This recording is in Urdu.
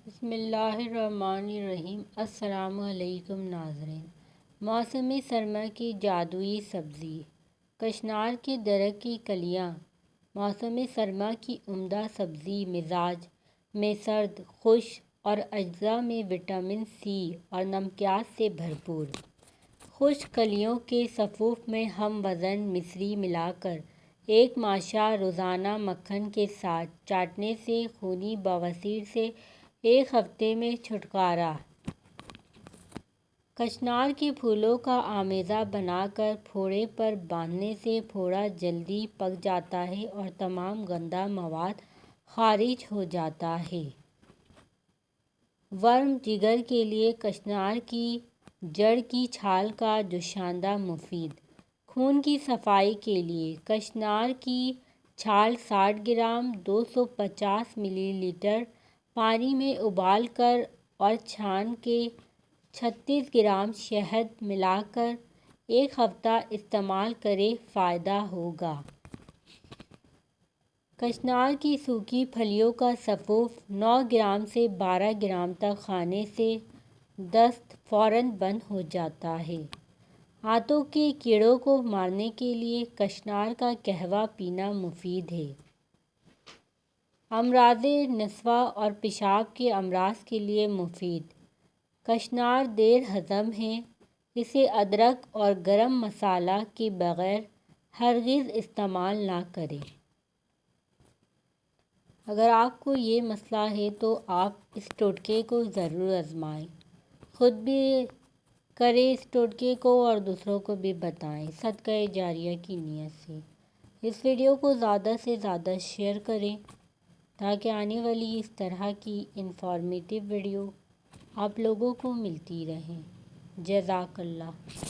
بسم اللہ الرحمن الرحیم۔ السلام علیکم ناظرین۔ موسم سرما کی جادوئی سبزی کشنار کے درخت کی کلیاں موسم سرما کی عمدہ سبزی مزاج میں سرد، خشک اور اجزاء میں وٹامن سی اور نمکیات سے بھرپور۔ خشک کلیوں کے صفوف میں ہم وزن مصری ملا کر ایک ماشا روزانہ مکھن کے ساتھ چاٹنے سے خونی بواسیر سے ایک ہفتے میں چھٹکارا۔ کشنار کے پھولوں کا آمیزہ بنا کر پھوڑے پر باندھنے سے پھوڑا جلدی پک جاتا ہے اور تمام گندا مواد خارج ہو جاتا ہے۔ ورم جگر کے لیے کشنار کی جڑ کی چھال کا جوشاندہ مفید۔ خون کی صفائی کے لیے کشنار کی چھال 60 گرام 250 ملی لیٹر پانی میں ابال کر اور چھان کے 36 گرام شہد ملا کر ایک ہفتہ استعمال کریں، فائدہ ہوگا۔ کشنار کی سوکھی پھلیوں کا صفوف 9 گرام سے 12 گرام تک کھانے سے دست فوراً بند ہو جاتا ہے۔ ہاتھوں کے کیڑوں کو مارنے کے لیے کشنار کا قہوہ پینا مفید ہے۔ امراض نسواں اور پیشاب کے امراض کے لیے مفید۔ کشنار دیر ہضم ہے، اسے ادرک اور گرم مسالہ کے بغیر ہرگز استعمال نہ کریں۔ اگر آپ کو یہ مسئلہ ہے تو آپ اس ٹوٹکے کو ضرور آزمائیں، خود بھی کریں اس ٹوٹکے کو اور دوسروں کو بھی بتائیں، صدقہ جاریہ کی نیت سے۔ اس ویڈیو کو زیادہ سے زیادہ شیئر کریں تاکہ آنے والی اس طرح کی انفارمیٹیو ویڈیو آپ لوگوں کو ملتی رہیں۔ جزاک اللہ۔